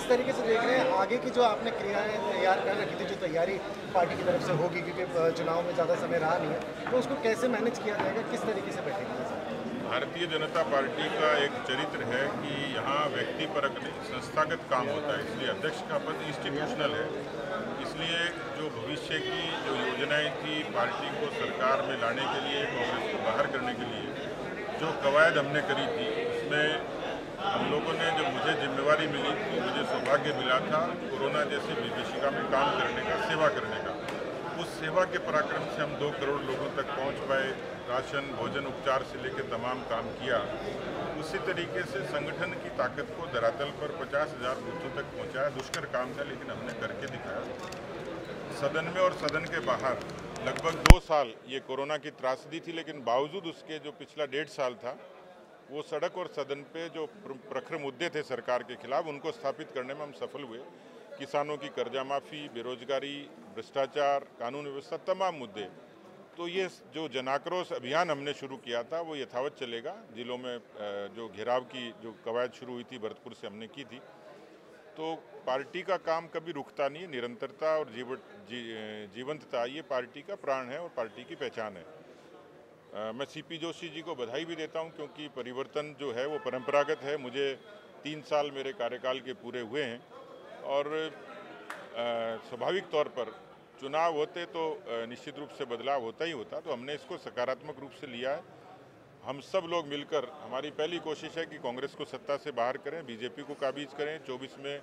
किस तरीके से देख रहे हैं आगे की जो आपने क्रियाएं तैयार कर रखी थी, जो तैयारी पार्टी की तरफ से होगी, क्योंकि चुनाव में ज़्यादा समय रहा नहीं है, तो उसको कैसे मैनेज किया जाएगा, किस तरीके से बैठेंगे? भारतीय जनता पार्टी का एक चरित्र है कि यहाँ व्यक्ति परक नहीं संस्थागत काम होता है, इसलिए अध्यक्ष का पद इंस्टीट्यूशनल है। इसलिए जो भविष्य की जो योजनाएं थी पार्टी को सरकार में लाने के लिए, कांग्रेस को बाहर करने के लिए, जो कवायद हमने करी थी, उसमें हम लोगों ने जब मुझे जिम्मेवारी मिली थी, मुझे सौभाग्य मिला था कोरोना जैसी विभीषिका में काम करने का, सेवा करने का। उस सेवा के पराक्रम से हम 2 करोड़ लोगों तक पहुंच पाए, राशन भोजन उपचार से लेकर तमाम काम किया। उसी तरीके से संगठन की ताकत को धरातल पर 50,000 बूथों तक पहुंचाया। दुष्कर काम था लेकिन हमने करके दिखाया। सदन में और सदन के बाहर लगभग 2 साल ये कोरोना की त्रासदी थी, लेकिन बावजूद उसके जो पिछला 1.5 साल था, वो सड़क और सदन पे जो प्रखर मुद्दे थे सरकार के खिलाफ, उनको स्थापित करने में हम सफल हुए। किसानों की कर्जा माफ़ी, बेरोजगारी, भ्रष्टाचार, कानून व्यवस्था, तमाम मुद्दे। तो ये जो जनाक्रोश अभियान हमने शुरू किया था वो यथावत चलेगा। जिलों में जो घेराव की जो कवायद शुरू हुई थी भरतपुर से हमने की थी। तो पार्टी का काम कभी रुकता नहीं, निरंतरता और जीवंतता ये पार्टी का प्राण है और पार्टी की पहचान है। मैं सीपी जोशी जी को बधाई भी देता हूं, क्योंकि परिवर्तन जो है वो परंपरागत है। मुझे 3 साल मेरे कार्यकाल के पूरे हुए हैं और स्वाभाविक तौर पर चुनाव होते तो निश्चित रूप से बदलाव होता ही होता, तो हमने इसको सकारात्मक रूप से लिया है। हम सब लोग मिलकर, हमारी पहली कोशिश है कि कांग्रेस को सत्ता से बाहर करें, बीजेपी को काबिज करें, 24 में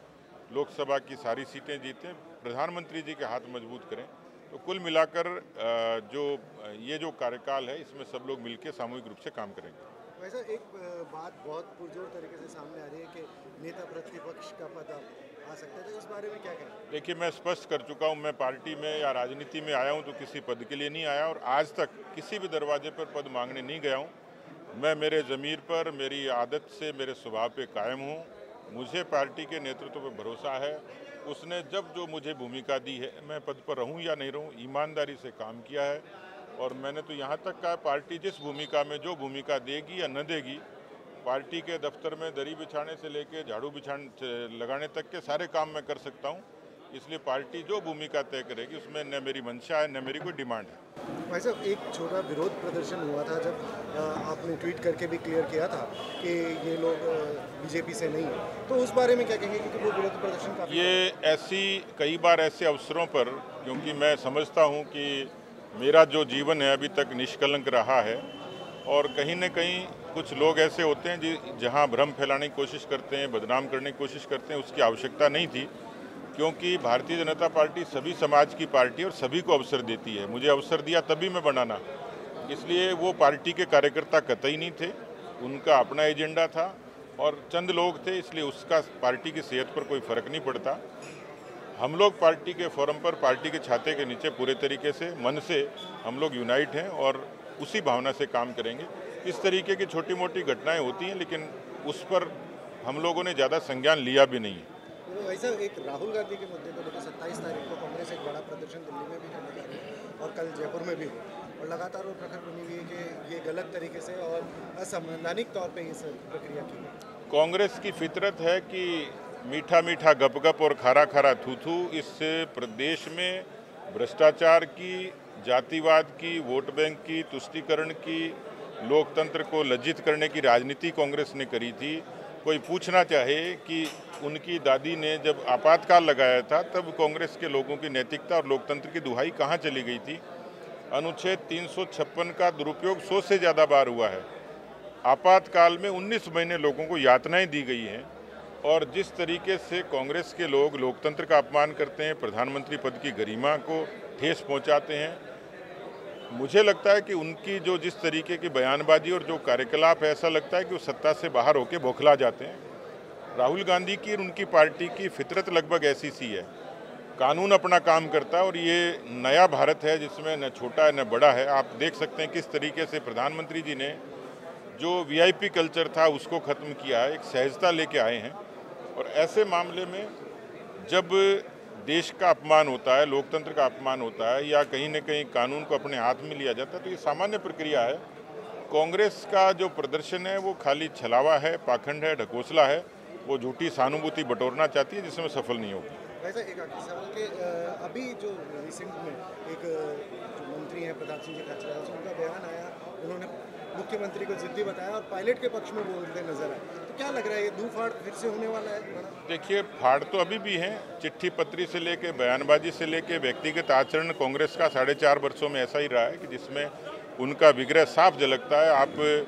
लोकसभा की सारी सीटें जीतें, प्रधानमंत्री जी के हाथ मजबूत करें। तो कुल मिलाकर ये जो कार्यकाल है, इसमें सब लोग मिलकर सामूहिक रूप से काम करेंगे। वैसे एक बात बहुत पुरजोर तरीके से सामने आ रही है कि नेता प्रतिपक्ष का पद आ सकता है, तो इस बारे में क्या कहें? देखिए, मैं स्पष्ट कर चुका हूं, मैं पार्टी में या राजनीति में आया हूं तो किसी पद के लिए नहीं आया और आज तक किसी भी दरवाजे पर पद मांगने नहीं गया हूं। मैं मेरे ज़मीर पर, मेरी आदत से, मेरे स्वभाव पे कायम हूं। मुझे पार्टी के नेतृत्व पर भरोसा है। उसने जब जो मुझे भूमिका दी है, मैं पद पर रहूं या नहीं रहूं, ईमानदारी से काम किया है। और मैंने तो यहाँ तक कहा, पार्टी जिस भूमिका में जो भूमिका देगी या न देगी, पार्टी के दफ्तर में दरी बिछाने से लेकर झाड़ू लगाने तक के सारे काम मैं कर सकता हूँ। इसलिए पार्टी जो भूमिका तय करेगी उसमें न मेरी मंशा है न मेरी कोई डिमांड है। भाई साहब, एक छोटा विरोध प्रदर्शन हुआ था जब आपने ट्वीट करके भी क्लियर किया था कि ये लोग बीजेपी से नहीं है, तो उस बारे में क्या कहेंगे? क्योंकि वो विरोध प्रदर्शन काफी कई बार ऐसे अवसरों पर, क्योंकि मैं समझता हूँ कि मेरा जो जीवन है अभी तक निष्कलंक रहा है और कहीं न कहीं कुछ लोग ऐसे होते हैं जहां भ्रम फैलाने की कोशिश करते हैं, बदनाम करने की कोशिश करते हैं, उसकी आवश्यकता नहीं थी। क्योंकि भारतीय जनता पार्टी सभी समाज की पार्टी और सभी को अवसर देती है। मुझे अवसर दिया तभी मैं बनाना, इसलिए वो पार्टी के कार्यकर्ता कतई नहीं थे, उनका अपना एजेंडा था और चंद लोग थे, इसलिए उसका पार्टी की सेहत पर कोई फर्क नहीं पड़ता। हम लोग पार्टी के फोरम पर, पार्टी के छाते के नीचे पूरे तरीके से मन से हम लोग यूनाइट हैं और उसी भावना से काम करेंगे। इस तरीके की छोटी मोटी घटनाएं होती हैं, लेकिन उस पर हम लोगों ने ज़्यादा संज्ञान लिया भी नहीं है। तो ऐसा एक राहुल गांधी के मुद्दे को लेकर 27 तारीख को कांग्रेस एक बड़ा प्रदर्शन दिल्ली में भी करने जा रही है और कल जयपुर में भी हो, और लगातार वो प्रखर बनी हुई है कि ये गलत तरीके से और असंवैधानिक तौर पर इस प्रक्रिया की है। कांग्रेस की फितरत है कि मीठा मीठा गप और खारा खारा थू थू। इस प्रदेश में भ्रष्टाचार की, जातिवाद की, वोट बैंक की, तुष्टीकरण की, लोकतंत्र को लज्जित करने की राजनीति कांग्रेस ने करी थी। कोई पूछना चाहे कि उनकी दादी ने जब आपातकाल लगाया था तब कांग्रेस के लोगों की नैतिकता और लोकतंत्र की दुहाई कहाँ चली गई थी। अनुच्छेद 356 का दुरुपयोग 100 से ज़्यादा बार हुआ है। आपातकाल में 19 महीने लोगों को यातनाएं दी गई हैं और जिस तरीके से कांग्रेस के लोग लोकतंत्र का अपमान करते हैं, प्रधानमंत्री पद की गरिमा को ठेस पहुंचाते हैं, मुझे लगता है कि उनकी जो जिस तरीके की बयानबाजी और जो कार्यकलाप है, ऐसा लगता है कि वो सत्ता से बाहर होकर बौखला जाते हैं। राहुल गांधी की और उनकी पार्टी की फितरत लगभग ऐसी सी है। कानून अपना काम करता है और ये नया भारत है जिसमें न छोटा है न बड़ा है। आप देख सकते हैं किस तरीके से प्रधानमंत्री जी ने जो वीआईपी कल्चर था उसको ख़त्म किया है, एक सहजता लेके आए हैं। और ऐसे मामले में जब देश का अपमान होता है, लोकतंत्र का अपमान होता है या कहीं न कहीं कानून को अपने हाथ में लिया जाता है, तो ये सामान्य प्रक्रिया है। कांग्रेस का जो प्रदर्शन है वो खाली छलावा है, पाखंड है, ढकोसला है। वो झूठी सहानुभूति बटोरना चाहती है, जिसमें सफल नहीं होगी। वैसे एक आखिरी सवाल कि अभी जो रिसेंट में एक जो मंत्री हैं प्रताप सिंह जी खाचरियावाल से उनका बयान आया, उन्होंने मुख्यमंत्री को जिद्दी बताया और पायलट के पक्ष में बोलते नजर आए, तो क्या लग रहा है ये दो फाड़ फिर से होने वाला है बड़ा? देखिए, फाड़ तो अभी भी है, चिट्ठी पत्री से लेके बयानबाजी से लेके व्यक्तिगत आचरण कांग्रेस का 4.5 वर्षों में ऐसा ही रहा है कि जिसमें उनका विग्रह साफ झलकता है। आप